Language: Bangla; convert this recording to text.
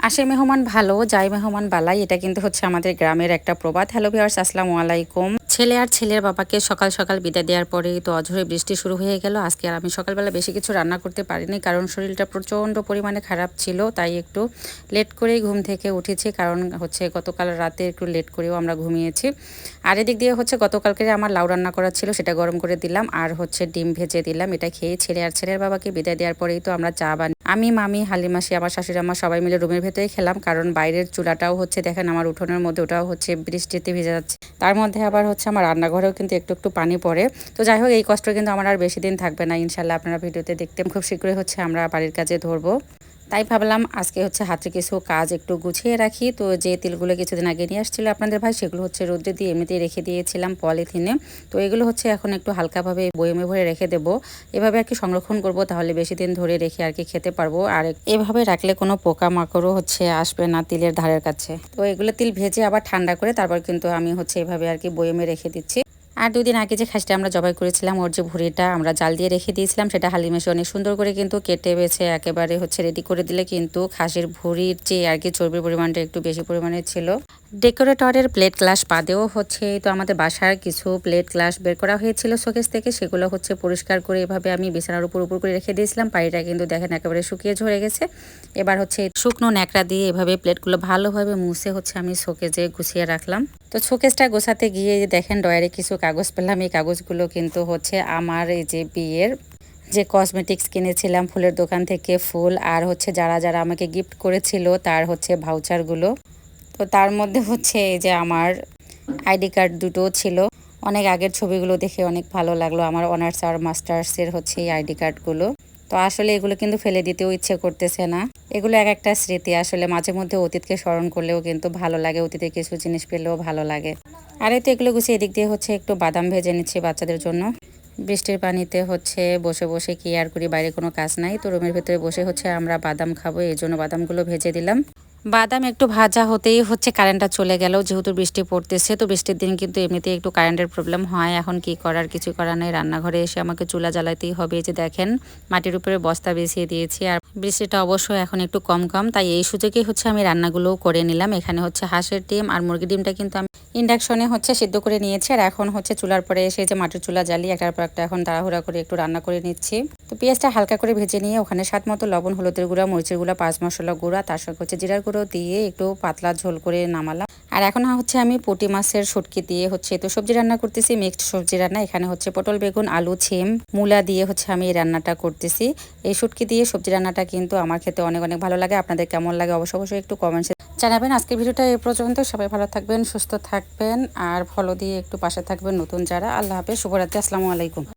আসে মেহমান ভালো, যায় মেহমান বালাই। এটা কিন্তু হচ্ছে আমাদের গ্রামের একটা প্রবাদ। হ্যালো ভিউয়ার্স, আসসালামু আলাইকুম। ছেলে আর ছেলের বাবাকে সকাল সকাল বিদায় দেওয়ার পরেই তো অঝরে বৃষ্টি শুরু হয়ে গেল। আজকে আর আমি সকালবেলা বেশি কিছু রান্না করতে পারিনি, কারণ শরীরটা প্রচণ্ড পরিমাণে খারাপ ছিল। তাই একটু লেট করেই ঘুম থেকে উঠেছি, কারণ হচ্ছে গতকাল রাতে একটু লেট করেও আমরা ঘুমিয়েছি। আর এদিক দিয়ে হচ্ছে গতকালকে আমার লাউ রান্না করা ছিল, সেটা গরম করে দিলাম, আর হচ্ছে ডিম ভেজে দিলাম। এটা খেয়ে ছেলে আর ছেলের বাবাকে বিদায় দেওয়ার পরেই তো আমরা চা বানি। আমি, মামি, হালিমাসি, আমার শাশুড়ি আমার সবাই মিলে রুমের ভেতরে খেলাম, কারণ বাইরের চুলাটাও হচ্ছে দেখেন আমার উঠোনের মধ্যে, ওটাও হচ্ছে বৃষ্টিতে ভেজে যাচ্ছে। তার মধ্যে আবার হচ্ছে আমার রান্নাঘরেও কিন্তু একটু একটু পানি পড়ে। তো যাই হোক, এই কষ্ট কিন্তু আমার আর বেশি দিন থাকবে না ইনশাল্লাহ। আপনারা ভিডিওতে দেখতে খুব শীঘ্রই হচ্ছে আমরা বাড়ির কাজে ধরবো। তাই ভাবলাম আজকে হচ্ছে হাতে কিছু কাজ একটু গুছিয়ে রাখি। তো যে তিলগুলো কিছুদিন আগে নিয়ে আসছিল আপনাদের ভাই, সেগুলো হচ্ছে রোদ্রে দিয়ে এমনিতেই রেখে দিয়েছিলাম পলিথিনে। তো এগুলো হচ্ছে এখন একটু হালকাভাবে বয়মে ভরে রেখে দেবো। এভাবে আর কি সংরক্ষণ করব, তাহলে বেশি দিন ধরে রেখে আর কি খেতে পারবো। আর এভাবে রাখলে কোনো পোকামাকড়ও হচ্ছে আসবে না তিলের ধারের কাছে। তো এগুলো তিল ভেজে আবার ঠান্ডা করে তারপর কিন্তু আমি হচ্ছে এভাবে আর কি বয়মে রেখে দিচ্ছি। আর 2 দিন আগে যে খাসিটা আমরা জবাই করেছিলাম, ওর যে ভুঁড়িটা আমরা জাল দিয়ে রেখে দিয়েছিলাম, সেটা হালিমেশে অনেক সুন্দর করে কিন্তু কেটে বেছে একেবারে হচ্ছে রেডি করে দিলে কিন্তু খাসির ভুঁড়ির যে আর কি চর্বির পরিমাণটা একটু বেশি পরিমাণে ছিল। ডেকোরেটরের প্লেট গ্লাস বাদেও হচ্ছে তো আমাদের বাসার কিছু প্লেট গ্লাস বের করা হয়েছিল শোকেস থেকে, সেগুলো হচ্ছে পরিষ্কার করে এভাবে আমি বিছানার উপর করে রেখে দিয়েছিলাম। পানিটা কিন্তু দেখেন একেবারে শুকিয়ে ঝরে গেছে। এবার হচ্ছে শুকনো ন্যাকড়া দিয়ে এভাবে প্লেটগুলো ভালোভাবে মুছে হচ্ছে আমি শোকেজে গুছিয়ে রাখলাম। তো শোকেসটা গোছাতে গিয়ে দেখেন ডয়ারে কিছু কাগজ পেলাম। এই কাগজগুলো কিন্তু হচ্ছে আমার এই যে বিয়ের যে কসমেটিক্স কিনেছিলাম ফুলের দোকান থেকে, ফুল আর হচ্ছে যারা যারা আমাকে গিফট করেছিল তার হচ্ছে ভাউচারগুলো। তো তার মধ্যে হচ্ছে এই যে আমার আইডি কার্ড দুটো ছিল। অনেক আগের ছবিগুলো দেখে অনেক ভালো লাগলো, আমার অনার্স আর মাস্টার্সের হচ্ছে এই আইডি কার্ডগুলো। তো আসলে এগুলো কিন্তু ফেলে দিতেও ইচ্ছে করতেছে না। এগুলো এক একটা স্মৃতি, আসলে মাঝে মধ্যে অতীতকে স্মরণ করলেও কিন্তু ভালো লাগে, অতীতে কিছু জিনিস পেলেও ভালো লাগে। আর এই তো এগুলো গুছিয়ে এদিক দিয়ে হচ্ছে একটু বাদাম ভেজে নিচ্ছি বাচ্চাদের জন্য। বৃষ্টির পানিতে হচ্ছে বসে বসে কি আর করি, বাইরে কোনো কাজ নাই, তো রুমের ভেতরে বসে হচ্ছে আমরা বাদাম খাবো, এই জন্য বাদামগুলো ভেজে দিলাম। বাদাম একটু ভাজা হতেই হচ্ছে কারেন্টটা চলে গেল, যেহেতু বৃষ্টি পড়তেছে। তো বৃষ্টির দিন কিন্তু এমনিতেই একটু কারেন্টের প্রবলেম হয়। এখন কি করার, কিছু করার নেই, রান্নাঘরে এসে আমাকে চুলা জ্বালাতেই হবে। এই যে দেখেন মাটির উপরে বস্তা বিছিয়ে দিয়েছি, আর বৃষ্টিটা অবশ্য এখন একটু কম কম, তাই এই সুযোগেই হচ্ছে আমি রান্নাগুলোও করে নিলাম। এখানে হচ্ছে হাঁসের ডিম আর মুরগির ডিমটা কিন্তু আমি ইন্ডাকশনে হচ্ছে সিদ্ধ করে নিয়েছি, আর এখন হচ্ছে চুলার পরে এসে যে মাটির চুলা জ্বালিয়ে একটার পর একটা এখন তাড়াহুড়া করে একটু রান্না করে নিচ্ছি। তো পেঁয়াজটা হালকা করে ভেজে নিয়ে ওখানে স্বাদ মতো লবণ, হলুদের গুঁড়া, মরিচের গুঁড়া, 5 মশলা গুঁড়া, তার সঙ্গে হচ্ছে জিরার গুঁড়ো দিয়ে একটু পাতলা ঝোল করে নামালাম। আর এখন হচ্ছে আমি পুঁটি মাছের শুটকি দিয়ে হচ্ছে তো সবজি রান্না করতেছি, মিক্সড সবজি রান্না। এখানে হচ্ছে পটল, বেগুন, আলু, ছিম, মূলা দিয়ে হচ্ছে আমি এই রান্নাটা করতেছি। এই শুটকি দিয়ে সবজি রান্নাটা কিন্তু আমার খেতে অনেক অনেক ভালো লাগে। আপনাদের কেমন লাগে অবশ্যই একটু কমেন্টসে জানাবেন। আজকের ভিডিওটা এই পর্যন্ত। সবাই ভালো থাকবেন, সুস্থ থাকবেন, আর ফলো দিয়ে একটু পাশে থাকবেন নতুন যারা। আল্লাহ হাফেজ, শুভরাত্রি, আসসালামু আলাইকুম।